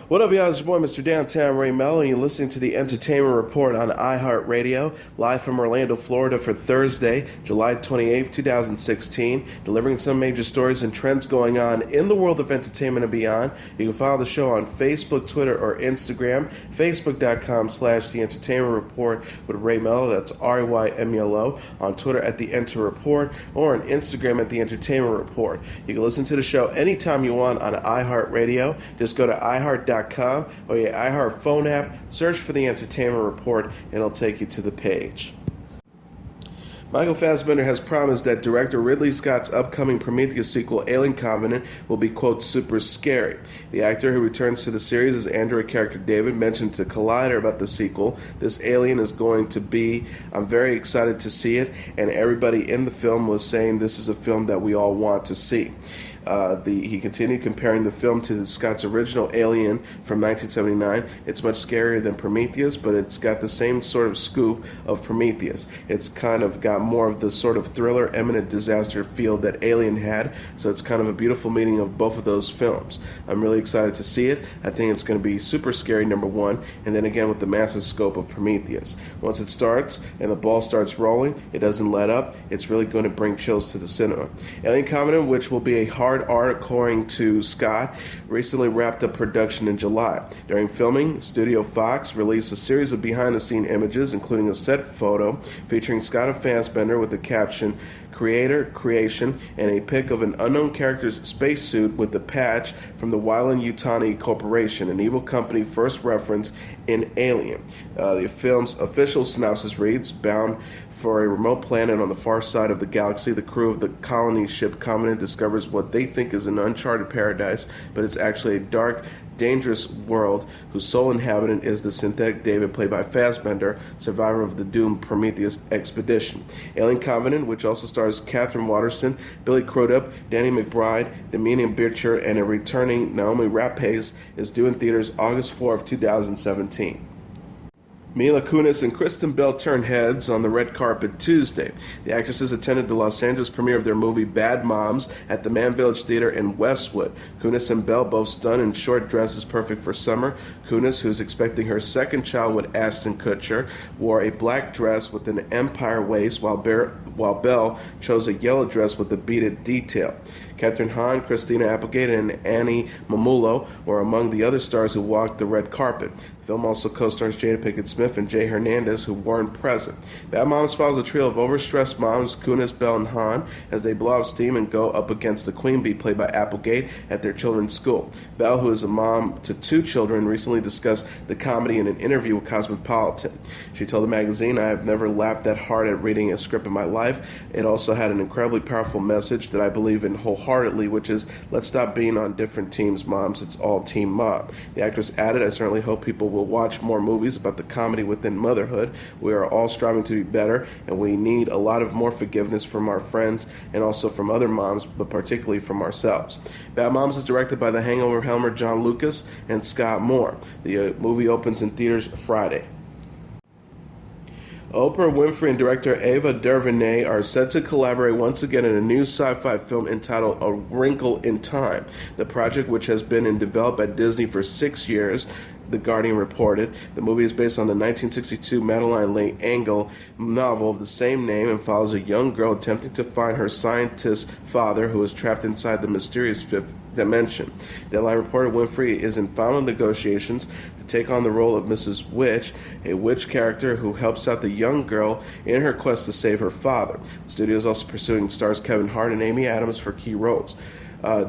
What up, y'all? It's your boy, Mr. Downtown Ray Melo, and you're listening to the Entertainment Report on iHeartRadio, live from Orlando, Florida for Thursday, July 28th, 2016, delivering some major stories and trends going on in the world of entertainment and beyond. You can follow the show on Facebook, Twitter, or Instagram, facebook.com/The Entertainment Report with Ray Melo, that's RAYMELO, on Twitter at The Enter Report, or on Instagram at The Entertainment Report. You can listen to the show anytime you want on iHeartRadio. Just go to iHeart.com or your iHeart phone app, search for the Entertainment Report, and it'll take you to the page. Michael Fassbender has promised that director Ridley Scott's upcoming Prometheus sequel, Alien Covenant, will be, quote, super scary. The actor who returns to the series as Android character David mentioned to Collider about the sequel. This alien is going to be, I'm very excited to see it, and everybody in the film was saying this is a film that we all want to see. He continued comparing the film to Scott's original Alien from 1979. It's much scarier than Prometheus, but it's got the same sort of scoop of Prometheus. It's kind of got more of the sort of thriller, imminent disaster feel that Alien had, so it's kind of a beautiful meeting of both of those films. I'm really excited to see it. I think it's going to be super scary, number one, and then again with the massive scope of Prometheus. Once it starts and the ball starts rolling, it doesn't let up. It's really going to bring chills to the cinema. Alien Covenant, which will be a hard art, according to Scott, recently wrapped up production in July. During filming, Studio Fox released a series of behind-the-scene images, including a set photo featuring Scott and Fassbender with the caption, Creator, Creation, and a pic of an unknown character's spacesuit with the patch from the Weyland-Yutani Corporation, an evil company first referenced in Alien. The film's official synopsis reads, bound for a remote planet on the far side of the galaxy, the crew of the colony ship Covenant discovers what they think is an uncharted paradise, but it's actually a dark, dangerous world whose sole inhabitant is the synthetic David, played by Fassbender, survivor of the doomed Prometheus expedition. Alien Covenant, which also stars Catherine Waterston, Billy Crudup, Danny McBride, Damian Bircher, and a returning Naomi Rapace, is due in theaters August 4 of 2017. Mila Kunis and Kristen Bell turned heads on the red carpet Tuesday. The actresses attended the Los Angeles premiere of their movie Bad Moms at the Mann Village Theater in Westwood. Kunis and Bell both stunned in short dresses perfect for summer. Kunis, who's expecting her second child with Ashton Kutcher, wore a black dress with an empire waist, while Bell chose a yellow dress with a beaded detail. Kathryn Hahn, Christina Applegate, and Annie Mamulo were among the other stars who walked the red carpet. The film also co-stars Jada Pinkett Smith and Jay Hernandez, who weren't present. Bad Moms follows a trio of overstressed moms, Kunis, Bell, and Hahn, as they blow off steam and go up against the Queen Bee, played by Applegate, at their children's school. Bell, who is a mom to two children, recently discussed the comedy in an interview with Cosmopolitan. She told the magazine, I have never laughed that hard at reading a script in my life. It also had an incredibly powerful message that I believe in wholeheartedly, which is, let's stop being on different teams, moms. It's all Team Mom. The actress added, I certainly hope people will watch more movies about the comedy within motherhood. We are all striving to be better, and we need a lot of more forgiveness from our friends and also from other moms, but particularly from ourselves. Bad Moms is directed by the Hangover Helmer John Lucas and Scott Moore. The movie opens in theaters Friday. Oprah Winfrey and director Ava DuVernay are set to collaborate once again in a new sci-fi film entitled A Wrinkle in Time. The project, which has been in development at Disney for 6 years, The Guardian reported. The movie is based on the 1962 Madeline L'Engle novel of the same name and follows a young girl attempting to find her scientist father, who is trapped inside the mysterious fifth dimension. Deadline reported Winfrey is in final negotiations to take on the role of Mrs. Witch, a witch character who helps out the young girl in her quest to save her father. The studio is also pursuing stars Kevin Hart and Amy Adams for key roles.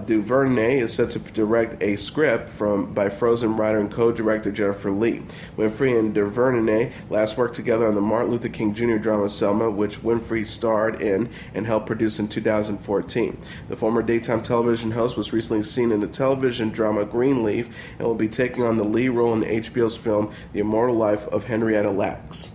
DuVernay is set to direct a script by Frozen writer and co-director Jennifer Lee. Winfrey and DuVernay last worked together on the Martin Luther King Jr. drama Selma, which Winfrey starred in and helped produce in 2014. The former daytime television host was recently seen in the television drama Greenleaf and will be taking on the lead role in HBO's film The Immortal Life of Henrietta Lacks.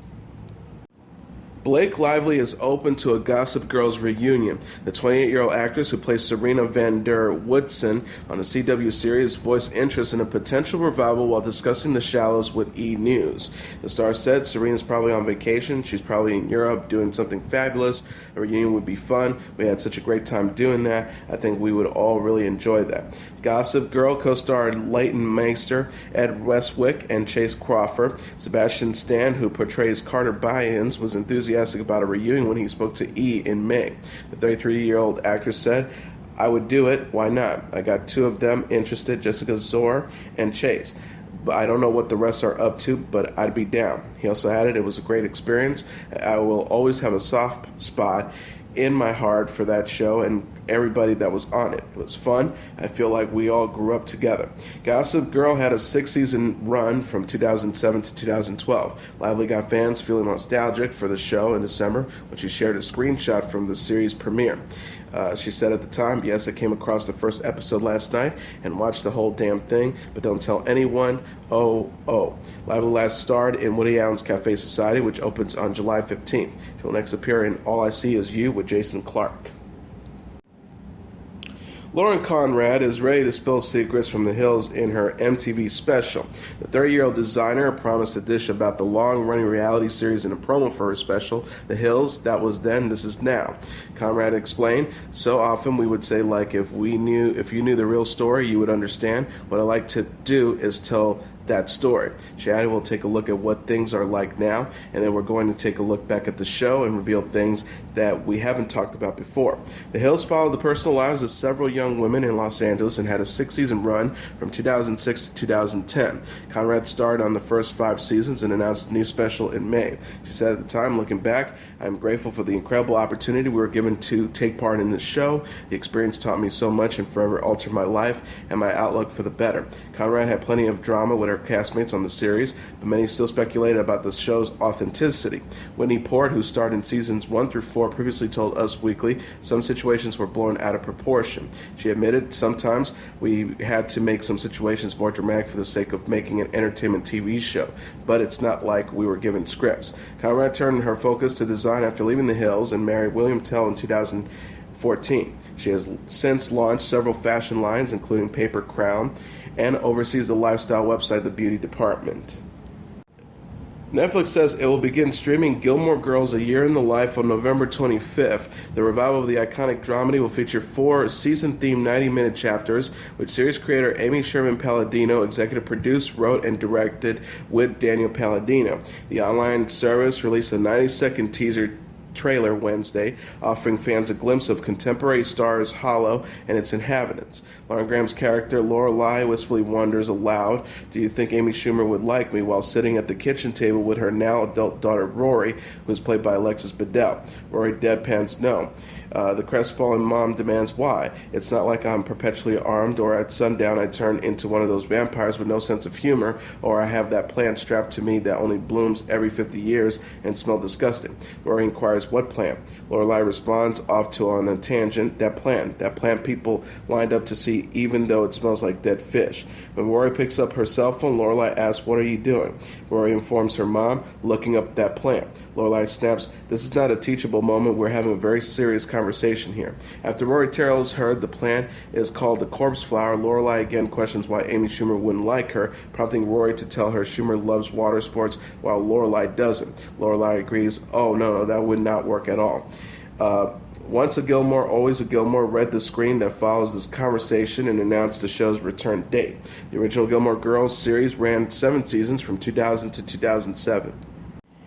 Blake Lively is open to a Gossip Girls reunion. The 28-year-old actress who plays Serena Van Der Woodsen on the CW series voiced interest in a potential revival while discussing The Shallows with E! News. The star said Serena's probably on vacation. She's probably in Europe doing something fabulous. A reunion would be fun. We had such a great time doing that. I think we would all really enjoy that. Gossip Girl co-starred Leighton Meester, Ed Westwick, and Chase Crawford. Sebastian Stan, who portrays Carter Byans, was enthusiastic about a reunion when he spoke to E! In May. The 33-year-old actress said, "I would do it. Why not? I got two of them interested, Jessica Zor and Chase. But I don't know what the rest are up to, but I'd be down." He also added, "It was a great experience. I will always have a soft spot in my heart for that show and everybody that was on it. It was fun. I feel like we all grew up together." Gossip Girl had a 6-season run from 2007 to 2012. Lively got fans feeling nostalgic for the show in December when she shared a screenshot from the series premiere. She said at the time, "Yes, I came across the first episode last night and watched the whole damn thing, but don't tell anyone. Oh. Lively last starred in Woody Allen's Cafe Society, which opens on July 15th. She will next appear in All I See Is You with Jason Clarke. Lauren Conrad is ready to spill secrets from the Hills in her MTV special. The 30-year-old designer promised a dish about the long-running reality series in a promo for her special, The Hills, That Was Then, This Is Now. Conrad explained, "So often we would say, like, if you knew the real story, you would understand. What I like to do is tell that story." She added, "We'll take a look at what things are like now, and then we're going to take a look back at the show and reveal things that we haven't talked about before." The Hills followed the personal lives of several young women in Los Angeles and had a 6-season run from 2006 to 2010. Conrad starred on the first 5 seasons and announced a new special in May. She said at the time, "Looking back, I'm grateful for the incredible opportunity we were given to take part in this show. The experience taught me so much and forever altered my life and my outlook for the better." Conrad had plenty of drama with her castmates on the series, but many still speculated about the show's authenticity. Whitney Port, who starred in seasons 1 through 4, previously told Us Weekly some situations were blown out of proportion. She admitted, "Sometimes we had to make some situations more dramatic for the sake of making an entertainment TV show, but it's not like we were given scripts." Conrad turned her focus to design after leaving The Hills and married William Tell in 2014. She has since launched several fashion lines, including Paper Crown, and oversees the lifestyle website The Beauty Department. Netflix says it will begin streaming Gilmore Girls: A Year in the Life on November 25th. The revival of the iconic dramedy will feature 4 season-themed 90-minute chapters, which series creator Amy Schumer Palladino executive produced, wrote, and directed with Daniel Palladino. The online service released a 90-second teaser trailer Wednesday, offering fans a glimpse of contemporary stars Hollow and its inhabitants. Lauren Graham's character Lorelai wistfully wonders aloud, "Do you think Amy Schumer would like me?" while sitting at the kitchen table with her now adult daughter Rory, who is played by Alexis Bledel. Rory deadpans no. The crestfallen mom demands why. "It's not like I'm perpetually armed, or at sundown I turn into one of those vampires with no sense of humor, or I have that plant strapped to me that only blooms every 50 years and smells disgusting." Rory inquires, "What plant?" Lorelai responds, off to on a tangent, That plant people lined up to see even though it smells like dead fish." When Rory picks up her cell phone, Lorelai asks, "What are you doing?" Rory informs her mom, "Looking up that plant." Lorelai snaps, "This is not a teachable moment. We're having a very serious conversation here." After Rory tells her the plant is called the corpse flower, Lorelai again questions why Amy Schumer wouldn't like her, prompting Rory to tell her Schumer loves water sports while Lorelai doesn't. Lorelai agrees, "Oh, no, that would not work at all." Once a Gilmore, always a Gilmore read the screen that follows this conversation and announced the show's return date. The original Gilmore Girls series ran 7 seasons from 2000 to 2007.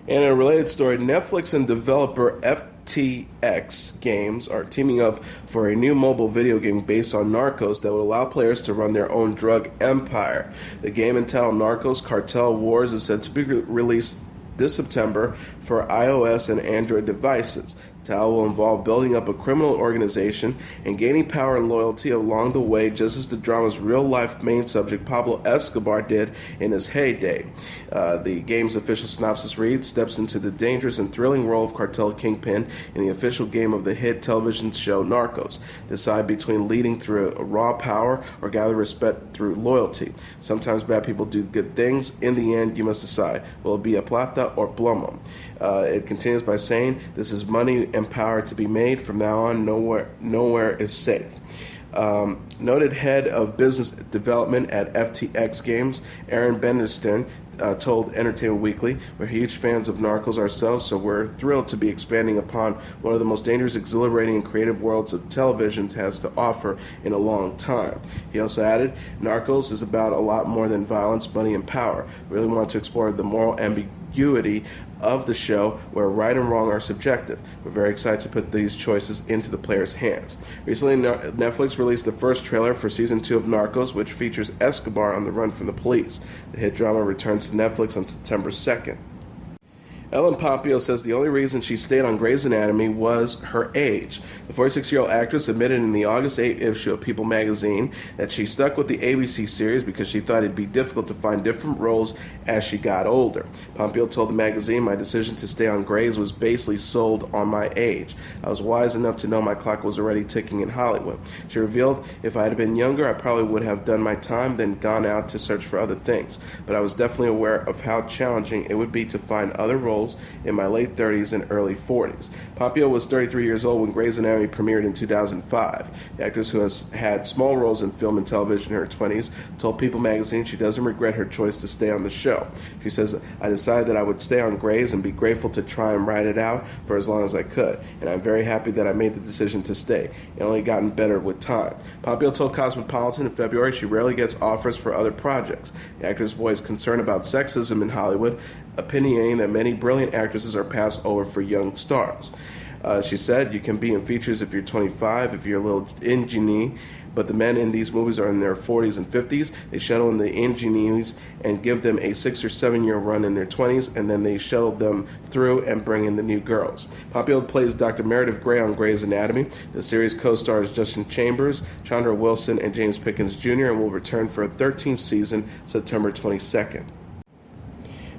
In a related story, Netflix and developer FTX Games are teaming up for a new mobile video game based on Narcos that will allow players to run their own drug empire. The game entitled Narcos Cartel Wars is said to be released this September for iOS and Android devices. The title will involve building up a criminal organization and gaining power and loyalty along the way, just as the drama's real-life main subject Pablo Escobar did in his heyday. The game's official synopsis reads, "Steps into the dangerous and thrilling role of cartel kingpin in the official game of the hit television show Narcos. Decide between leading through raw power or gather respect through loyalty. Sometimes bad people do good things. In the end, you must decide. Will it be a plata or plomo? It continues by saying, this is money and power to be made. From now on, nowhere is safe. Noted head of business development at FTX Games, Aaron Benderstein, told Entertainment Weekly, we're huge fans of Narcos ourselves, so we're thrilled to be expanding upon one of the most dangerous, exhilarating, and creative worlds that television has to offer in a long time. He also added, Narcos is about a lot more than violence, money, and power. We really want to explore the moral ambiguity of the show where right and wrong are subjective. We're very excited to put these choices into the players' hands. Recently, Netflix released the first trailer for Season 2 of Narcos, which features Escobar on the run from the police. The hit drama returns to Netflix on September 2nd. Ellen Pompeo says the only reason she stayed on Grey's Anatomy was her age. The 46-year-old actress admitted in the August 8 issue of People magazine that she stuck with the ABC series because she thought it'd be difficult to find different roles as she got older. Pompeo told the magazine, my decision to stay on Grey's was basically sold on my age. I was wise enough to know my clock was already ticking in Hollywood. She revealed, if I had been younger, I probably would have done my time, then gone out to search for other things. But I was definitely aware of how challenging it would be to find other roles in my late 30s and early 40s. Pompeo was 33 years old when Grey's Anatomy premiered in 2005. The actress, who has had small roles in film and television in her 20s, told People magazine she doesn't regret her choice to stay on the show. She says, I decided that I would stay on Grey's and be grateful to try and ride it out for as long as I could, and I'm very happy that I made the decision to stay. It only gotten better with time. Pompeo told Cosmopolitan in February she rarely gets offers for other projects. The actress voiced concern about sexism in Hollywood, opinionating that many brilliant actresses are passed over for young stars. She said, you can be in features if you're 25, if you're a little ingenue, but the men in these movies are in their 40s and 50s. They shuttle in the ingenues and give them a 6 or 7 year run in their 20s, and then they shuttle them through and bring in the new girls. Pompeo plays Dr. Meredith Grey on Grey's Anatomy. The series co-stars Justin Chambers, Chandra Wilson, and James Pickens Jr. and will return for a 13th season, September 22nd.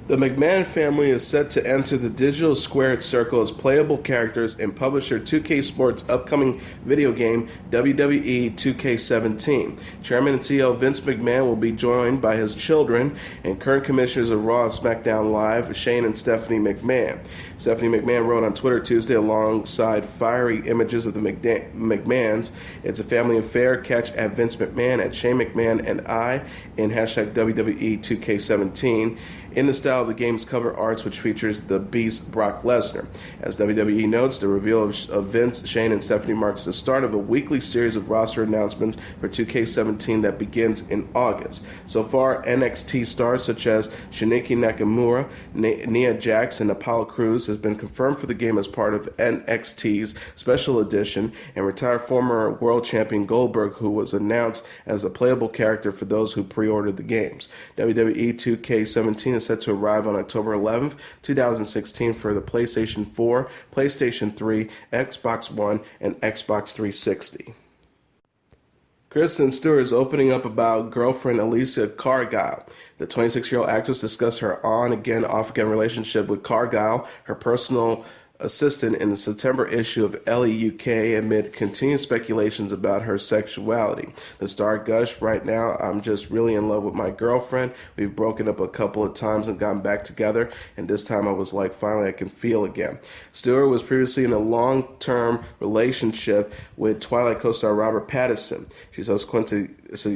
The McMahon family is set to enter the digital squared circle as playable characters in publisher 2K Sports' upcoming video game, WWE 2K17. Chairman and CEO Vince McMahon will be joined by his children and current commissioners of Raw and SmackDown Live, Shane and Stephanie McMahon. Stephanie McMahon wrote on Twitter Tuesday alongside fiery images of the McMahons, it's a family affair. Catch at Vince McMahon, at Shane McMahon, and I in hashtag WWE 2K17. In the style of the game's cover arts, which features the Beast Brock Lesnar. As WWE notes, the reveal of Vince, Shane, and Stephanie marks the start of a weekly series of roster announcements for 2K17 that begins in August. So far, NXT stars such as Shiniki Nakamura, Nia Jax, and Apollo Crews has been confirmed for the game as part of NXT's Special Edition, and retired former world champion Goldberg, who was announced as a playable character for those who pre-ordered the games. WWE 2K17 is set to arrive on October 11th, 2016 for the PlayStation 4, PlayStation 3, Xbox One, and Xbox 360. Kristen Stewart is opening up about girlfriend Alicia Cargile. The 26-year-old actress discussed her on-again, off-again relationship with Cargile, her personal assistant, in the September issue of Elle UK amid continued speculations about her sexuality. The star gushed, right now, I'm just really in love with my girlfriend. We've broken up a couple of times and gotten back together, and this time I was like, finally I can feel again. Stewart was previously in a long-term relationship with Twilight co-star Robert Pattinson. She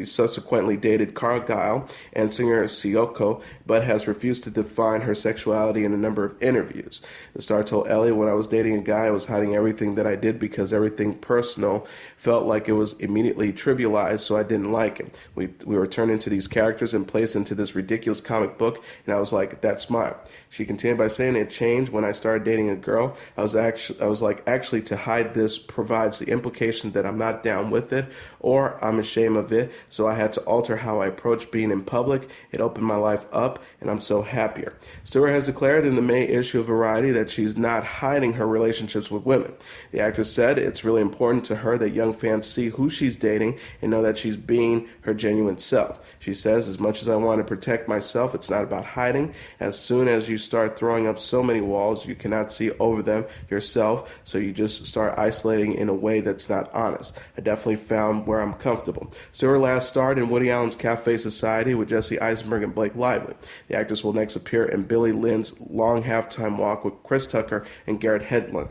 subsequently dated Cargile and singer Siyoko, but has refused to define her sexuality in a number of interviews. The star told Elle, when I was dating a guy, I was hiding everything that I did because everything personal felt like it was immediately trivialized, so I didn't like it. We were turned into these characters and placed into this ridiculous comic book, and I was like, that's mine. She continued by saying, it changed when I started dating a girl. I was like, actually, to hide this provides the implication that I'm not down with it or I'm ashamed of it, so I had to alter how I approach being in public. It opened my life up, and I'm so happier. Stewart has declared in the May issue of Variety that she's not hiding her relationships with women. The actress said it's really important to her that young fans see who she's dating and know that she's being her genuine self. She says, as much as I want to protect myself, it's not about hiding. As soon as you start throwing up so many walls, you cannot see over them yourself, so you just start isolating in a way that's not honest. I definitely found where I'm comfortable. Stewart Stewart last starred in Woody Allen's Cafe Society with Jesse Eisenberg and Blake Lively. The actress will next appear in Billy Lynn's Long Halftime Walk with Chris Tucker and Garrett Hedlund.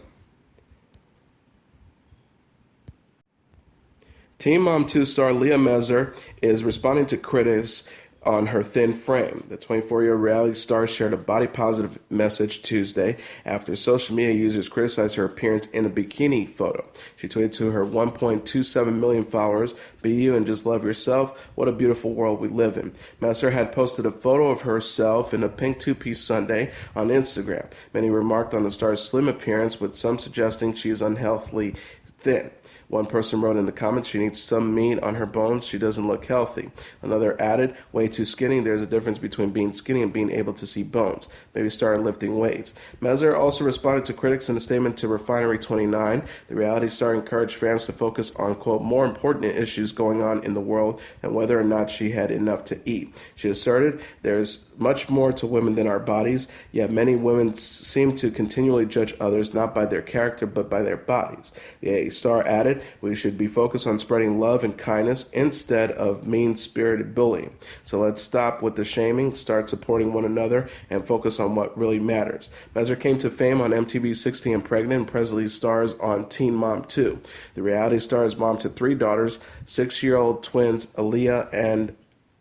Teen Mom 2 star Leah Messer is responding to critics on her thin frame. The 24-year-old reality star shared a body-positive message Tuesday after social media users criticized her appearance in a bikini photo. She tweeted to her 1.27 million followers, "Be you and just love yourself. What a beautiful world we live in." Messer had posted a photo of herself in a pink two-piece sundae on Instagram. Many remarked on the star's slim appearance, with some suggesting she is unhealthily thin. One person wrote in the comments, "She needs some meat on her bones. She doesn't look healthy." Another added, "Way too skinny. There's a difference between being skinny and being able to see bones. Maybe start lifting weights." Messer also responded to critics in a statement to Refinery29. The reality star encouraged fans to focus on, quote, more important issues going on in the world than whether or not she had enough to eat. She asserted, "There's much more to women than our bodies, yet many women seem to continually judge others not by their character but by their bodies." The star added, "We should be focused on spreading love and kindness instead of mean-spirited bullying. So let's stop with the shaming, start supporting one another, and focus on what really matters." Messer came to fame on MTV's 60 and Pregnant and presently stars on Teen Mom 2. The reality star is mom to 3 daughters, 6-year-old twins Aaliyah and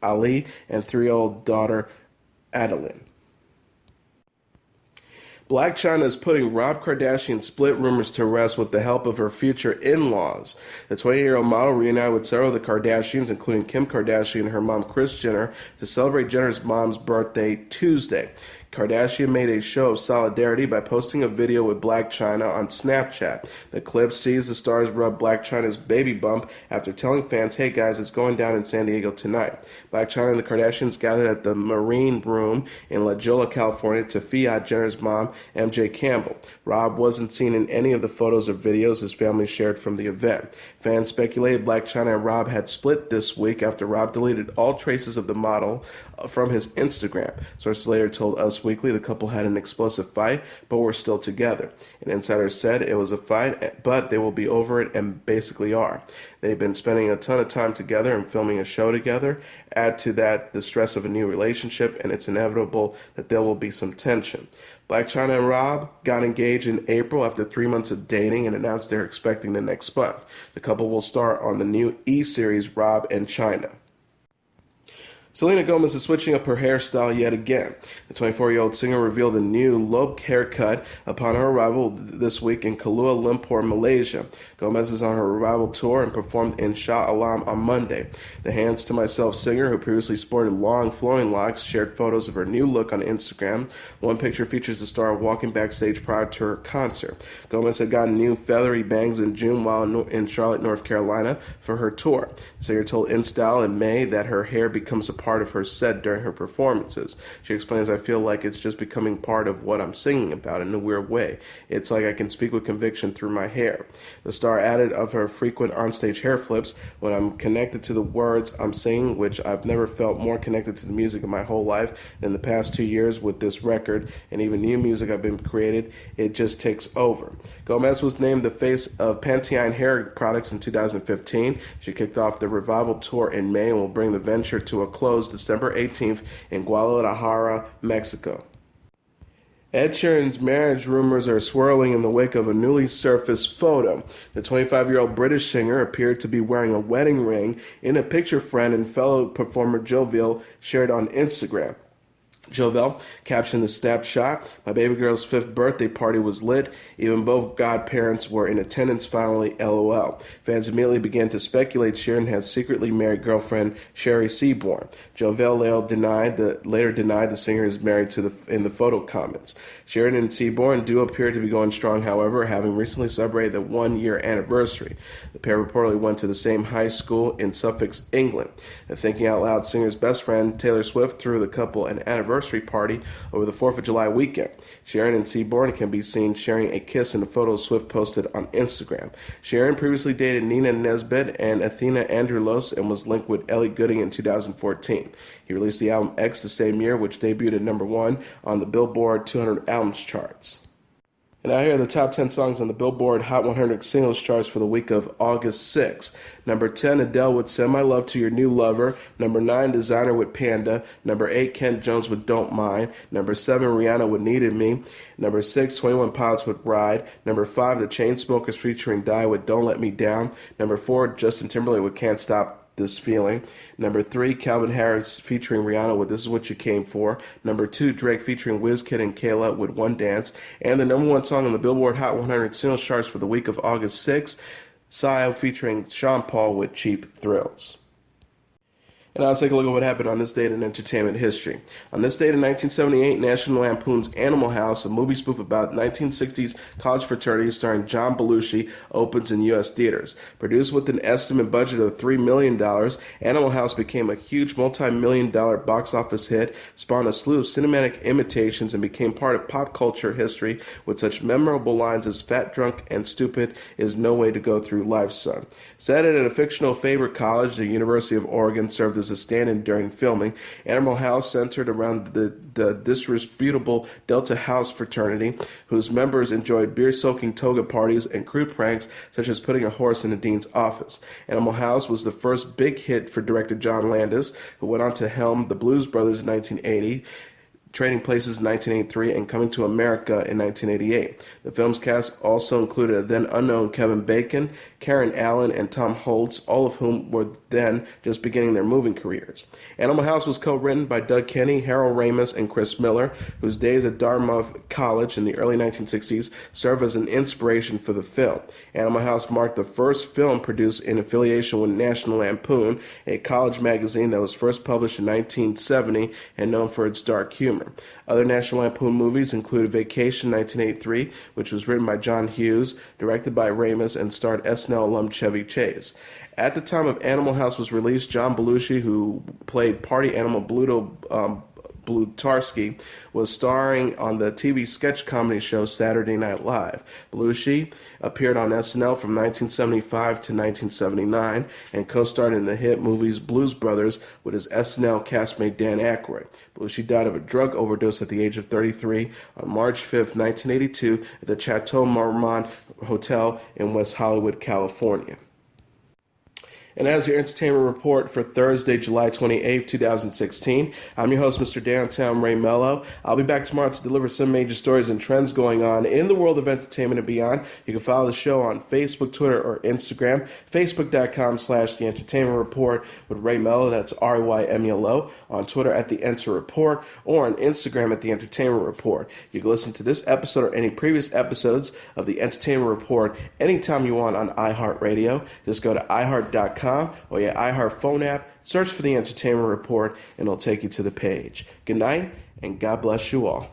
Ali, and 3-year-old daughter Adeline. Blac Chyna is putting Rob Kardashian's split rumors to rest with the help of her future in-laws. The 20-year-old model reunited with several of the Kardashians, including Kim Kardashian and her mom Kris Jenner, to celebrate Jenner's mom's birthday Tuesday. Kardashian made a show of solidarity by posting a video with Blac Chyna on Snapchat. The clip sees the stars rub Blac Chyna's baby bump after telling fans, "Hey guys, it's going down in San Diego tonight." Blac Chyna and the Kardashians gathered at the Marine Room in La Jolla, California to fiat Jenner's mom, MJ Campbell. Rob wasn't seen in any of the photos or videos his family shared from the event. Fans speculated Blac Chyna and Rob had split this week after Rob deleted all traces of the model from his Instagram. Sources later told Us Weekly the couple had an explosive fight, but were still together. An insider said it was a fight, but they will be over it and basically are. They've been spending a ton of time together and filming a show together. Add to that the stress of a new relationship, and it's inevitable that there will be some tension. Blac Chyna and Rob got engaged in April after 3 months of dating and announced they're expecting the next month. The couple will star on the new E! Series Rob and Chyna. Selena Gomez is switching up her hairstyle yet again. The 24-year-old singer revealed a new low haircut upon her arrival this week in Kuala Lumpur, Malaysia. Gomez is on her arrival tour and performed in Shah Alam on Monday. The Hands to Myself singer, who previously sported long flowing locks, shared photos of her new look on Instagram. One picture features the star walking backstage prior to her concert. Gomez had gotten new feathery bangs in June while in Charlotte, North Carolina for her tour. The singer told InStyle in May that her hair becomes a part of her set during her performances. She explains, "I feel like it's just becoming part of what I'm singing about in a weird way. It's like I can speak with conviction through my hair." The star added of her frequent onstage hair flips, "When I'm connected to the words I'm singing, which I've never felt more connected to the music in my whole life than the past 2 years with this record and even new music I've been created, it just takes over." Gomez was named the face of Pantene hair products in 2015. She kicked off the Revival Tour in May and will bring the venture to a close December 18th in Guadalajara, Mexico. Ed Sheeran's marriage rumors are swirling in the wake of a newly surfaced photo. The 25-year-old British singer appeared to be wearing a wedding ring in a picture friend and fellow performer Jovel shared on Instagram. Jovel captioned the snapshot, "My baby girl's 5th birthday party was lit. Even both godparents were in attendance finally, LOL." Fans immediately began to speculate Sheeran had secretly married girlfriend Sherry Seaborn. Jovel later denied the singer is married in the photo comments. Sheeran and Seaborn do appear to be going strong, however, having recently celebrated the 1-year anniversary. The pair reportedly went to the same high school in Suffolk, England. The Thinking Out Loud singer's best friend, Taylor Swift, threw the couple an anniversary party over the 4th of July weekend. Sheeran and Seaborn can be seen sharing a kiss in a photo Swift posted on Instagram. Sheeran previously dated Nina Nesbitt and Athena Androulos and was linked with Ellie Goulding in 2014. He released the album X the same year, which debuted at #1 on the Billboard 200 albums charts. And now here are the top 10 songs on the Billboard Hot 100 singles charts for the week of August 6th. Number 10, Adele with Send My Love to Your New Lover. Number 9, Designer with Panda. Number 8, Kent Jones with Don't Mind. Number 7, Rihanna with Needed Me. Number 6, 21 Pilots with Ride. Number 5, The Chainsmokers featuring Die with Don't Let Me Down. Number 4, Justin Timberlake with Can't Stop This Feeling. Number 3, Calvin Harris featuring Rihanna with This Is What You Came For. Number 2, Drake featuring WizKid and Kayla with One Dance. And the number 1 song on the Billboard Hot 100 singles charts for the week of August 6th, Psy featuring Sean Paul with Cheap Thrills. And now let's take a look at what happened on this date in entertainment history. On this date in 1978, National Lampoon's Animal House, a movie spoof about 1960s college fraternity starring John Belushi, opens in U.S. theaters. Produced with an estimated budget of $3 million, Animal House became a huge multi-million-dollar box office hit, spawned a slew of cinematic imitations, and became part of pop culture history with such memorable lines as "Fat, Drunk, and Stupid is no way to go through life, son." Set at a fictional favorite college, the University of Oregon served as a stand-in during filming. Animal House centered around the disreputable Delta House fraternity, whose members enjoyed beer-soaking toga parties and crude pranks such as putting a horse in the dean's office. Animal House was the first big hit for director John Landis, who went on to helm The Blues Brothers in 1980, Trading Places in 1983, and Coming to America in 1988. The film's cast also included a then unknown Kevin Bacon, Karen Allen, and Tom Holtz, all of whom were then just beginning their moving careers. Animal House was co-written by Doug Kenny, Harold Ramis, and Chris Miller, whose days at Dartmouth College in the early 1960s served as an inspiration for the film. Animal House marked the first film produced in affiliation with National Lampoon, a college magazine that was first published in 1970 and known for its dark humor. Other National Lampoon movies included Vacation 1983, which was written by John Hughes, directed by Ramis, and starred SNL alum Chevy Chase. At the time of Animal House was released, John Belushi, who played party animal Blutarski, was starring on the TV sketch comedy show Saturday Night Live. Belushi appeared on SNL from 1975 to 1979 and co-starred in the hit movies Blues Brothers with his SNL castmate Dan Aykroyd. Belushi died of a drug overdose at the age of 33 on March 5, 1982 at the Chateau Marmont Hotel in West Hollywood, California. And as your entertainment report for Thursday, July 28, 2016, I'm your host, Mr. Downtown Ray Melo. I'll be back tomorrow to deliver some major stories and trends going on in the world of entertainment and beyond. You can follow the show on Facebook, Twitter, or Instagram. Facebook.com/The Entertainment Report with Ray Melo, that's RYMELO, on Twitter at The Enter Report, or on Instagram at The Entertainment Report. You can listen to this episode or any previous episodes of The Entertainment Report anytime you want on iHeartRadio. Just go to iHeart.com or your iHeart phone app, search for The Entertainment Report, and it'll take you to the page. Good night, and God bless you all.